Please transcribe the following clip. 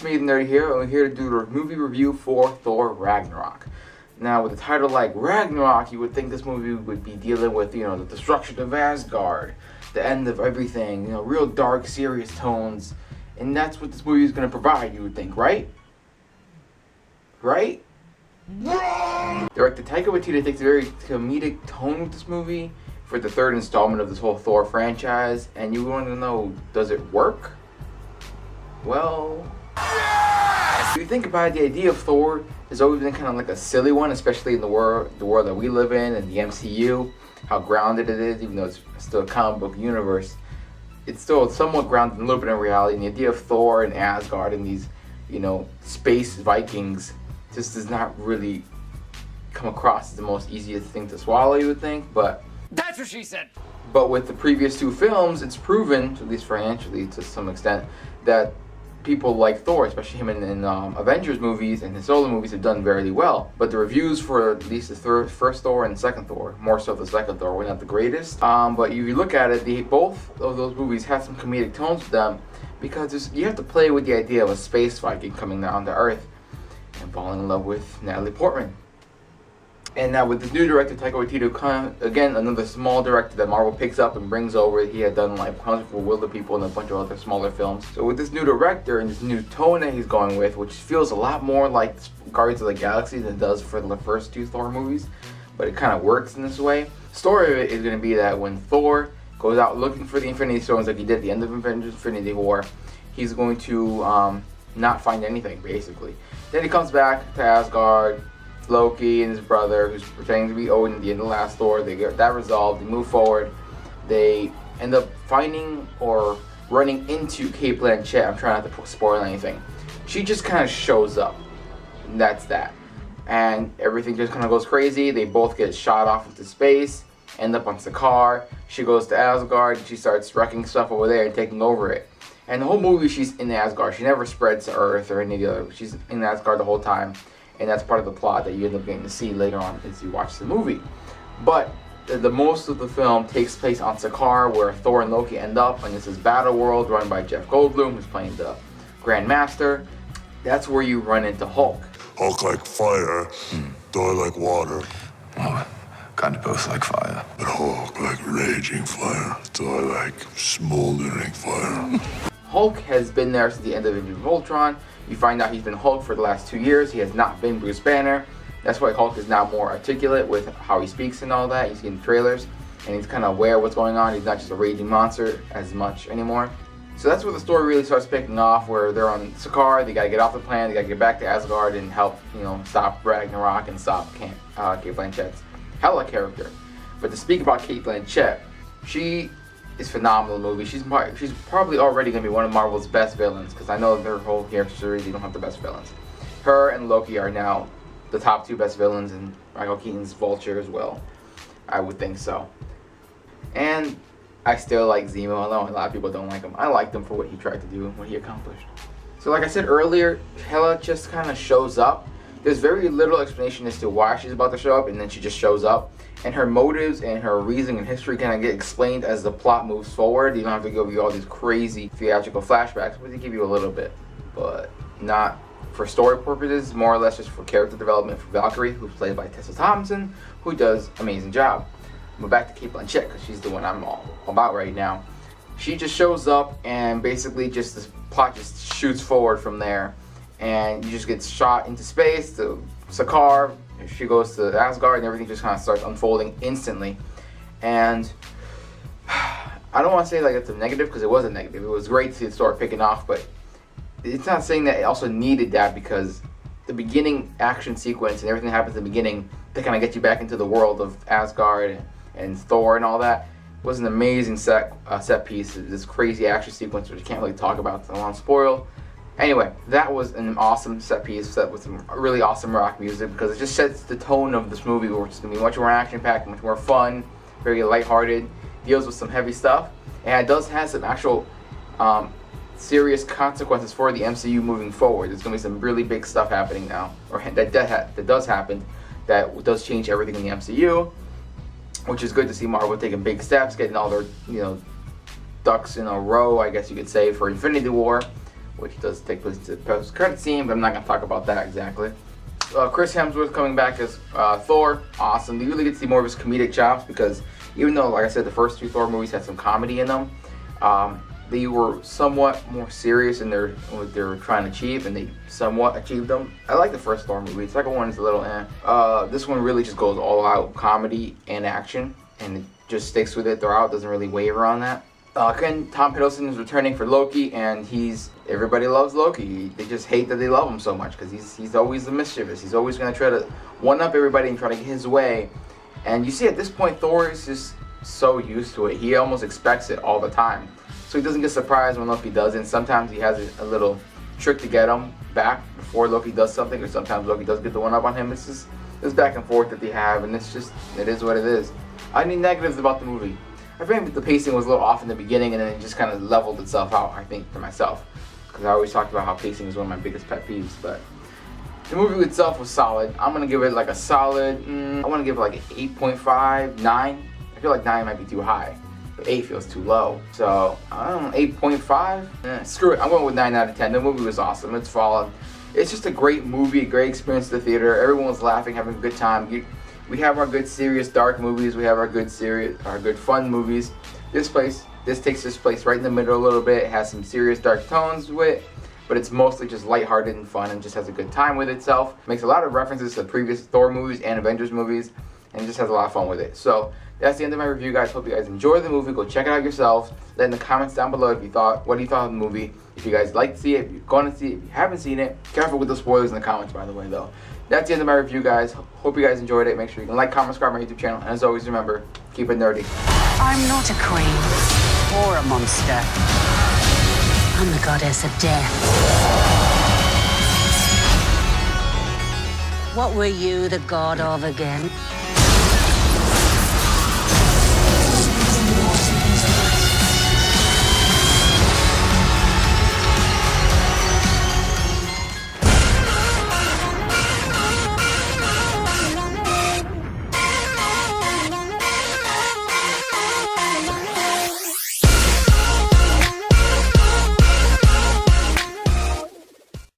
me, the Nerdy here, and we're here to do the movie review for Thor Ragnarok. Now, with a title like Ragnarok, you would think this movie would be dealing with, the destruction of Asgard, the end of everything, real dark, serious tones, and that's what this movie is going to provide, you would think, right? Right? Director Taika Waititi takes a very comedic tone with this movie for the third installment of this whole Thor franchise, and you want to know, does it work? Well, if you think about it, the idea of Thor has always been kind of like a silly one, especially in the world that we live in and the MCU, how grounded it is, even though it's still a comic book universe. It's still somewhat grounded in a little bit in reality, and the idea of Thor and Asgard and these, space Vikings just does not really come across as the most easiest thing to swallow, you would think, but that's what she said. But with the previous two films, it's proven, at least financially to some extent, that people like Thor, especially him in Avengers movies and his solo movies, have done very well. But the reviews for at least the first Thor and the second Thor, more so the second Thor, were not the greatest. But if you look at it, both of those movies have some comedic tones to them, because you have to play with the idea of a space Viking coming down to Earth and falling in love with Natalie Portman. And now with this new director, Taika Waititi, again, another small director that Marvel picks up and brings over. He had done like Hunt for Wilder People and a bunch of other smaller films. So with this new director and this new tone that he's going with, which feels a lot more like Guardians of the Galaxy than it does for the first two Thor movies, but it kind of works in this way. The story of it is going to be that when Thor goes out looking for the Infinity Stones like he did at the end of Avengers Infinity War, he's going to not find anything, basically. Then he comes back to Asgard. Loki and his brother, who's pretending to be Odin at the end of the last Thor, they get that resolved, they move forward, they end up finding or running into Cate Blanchett. I'm trying not to spoil anything. She just kind of shows up, and that's that. And everything just kind of goes crazy. They both get shot off into space, end up on Sakaar. She goes to Asgard, and she starts wrecking stuff over there and taking over it. And the whole movie, she's in Asgard. She never spreads to Earth or any of the other. She's in Asgard the whole time. And that's part of the plot that you end up getting to see later on as you watch the movie. But the most of the film takes place on Sakaar, where Thor and Loki end up, and this is Battle World, run by Jeff Goldblum, who's playing the Grand Master. That's where you run into Hulk. Hulk like fire, Thor like water. Well, kind of both like fire. But Hulk like raging fire, Thor like smoldering fire. Hulk has been there since the end of Age of Ultron. You find out he's been Hulk for the last 2 years. He has not been Bruce Banner. That's why Hulk is now more articulate with how he speaks and all that. You see in the trailers, and he's kind of aware of what's going on. He's not just a raging monster as much anymore. So that's where the story really starts picking off, where they're on Sakaar. They gotta get off the planet. They gotta get back to Asgard and help, stop Ragnarok and stop Cate Blanchett's Hela character. But to speak about Cate Blanchett, she is phenomenal in the movie. She's probably already going to be one of Marvel's best villains, because I know their whole character series, they don't have the best villains. Her and Loki are now the top two best villains, and Michael Keaton's Vulture as well. I would think so. And I still like Zemo. I know a lot of people don't like him. I liked him for what he tried to do and what he accomplished. So like I said earlier, Hela just kind of shows up. There's very little explanation as to why she's about to show up, and then she just shows up. And her motives and her reasoning and history kind of get explained as the plot moves forward. You don't have to give you all these crazy theatrical flashbacks, but they give you a little bit. But not for story purposes, more or less just for character development for Valkyrie, who's played by Tessa Thompson, who does an amazing job. But back to Cate Blanchett, because she's the one I'm all about right now. She just shows up, and basically just this plot just shoots forward from there. And you just get shot into space to Sakaar. She goes to Asgard, and everything just kind of starts unfolding instantly. And I don't want to say like it's a negative, because it was a negative. It was great to see the story picking off, but it's not saying that it also needed that, because the beginning action sequence and everything that happens in the beginning to kind of get you back into the world of Asgard and Thor and all that was an amazing set piece. This crazy action sequence, which I can't really talk about, so I won't spoil. Anyway, that was an awesome set piece set with some really awesome rock music, because it just sets the tone of this movie, which is going to be much more action-packed, much more fun, very lighthearted, deals with some heavy stuff, and it does have some actual serious consequences for the MCU moving forward. There's going to be some really big stuff happening now, or that does happen, that does change everything in the MCU, which is good to see Marvel taking big steps, getting all their ducks in a row, I guess you could say, for Infinity War. which does take place in the post-credit scene, but I'm not going to talk about that exactly. Chris Hemsworth coming back as Thor, awesome. You really get to see more of his comedic chops because even though, like I said, the first 2 Thor movies had some comedy in them, they were somewhat more serious in what they were trying to achieve, and they somewhat achieved them. I like the first Thor movie. The second one is a little This one really just goes all out comedy and action, and it just sticks with it throughout. Doesn't really waver on that. Tom Hiddleston is returning for Loki, and everybody loves Loki. They just hate that they love him so much because he's always the mischievous. He's always going to try to one-up everybody and try to get his way. And you see at this point, Thor is just so used to it. He almost expects it all the time. So he doesn't get surprised when Loki does it. And sometimes he has a little trick to get him back before Loki does something, or sometimes Loki does get the one-up on him. It's just this back and forth that they have, and it is what it is. Any negatives about the movie? I think the pacing was a little off in the beginning, and then it just kind of leveled itself out, I think, for myself. Because I always talked about how pacing is one of my biggest pet peeves. But the movie itself was solid. I'm going to give it like a solid, I want to give it like an 8.5, 9. I feel like 9 might be too high, but 8 feels too low. So, I don't know, 8.5? Screw it, I'm going with 9 out of 10. The movie was awesome. It's solid. It's just a great movie, a great experience at the theater. Everyone was laughing, having a good time. We have our good serious dark movies. We have our good fun movies. This takes this place right in the middle a little bit. It has some serious dark tones to it, but it's mostly just lighthearted and fun and just has a good time with itself. Makes a lot of references to previous Thor movies and Avengers movies, and just has a lot of fun with it. So that's the end of my review, guys. Hope you guys enjoyed the movie. Go check it out yourselves. Let in the comments down below what you thought of the movie. If you guys like to see it, if you're going to see it, if you haven't seen it, careful with the spoilers in the comments, by the way, though. That's the end of my review, guys. Hope you guys enjoyed it. Make sure you can like, comment, subscribe to my YouTube channel. And as always, remember, keep it nerdy. I'm not a queen or a monster. I'm the goddess of death. What were you the god of again?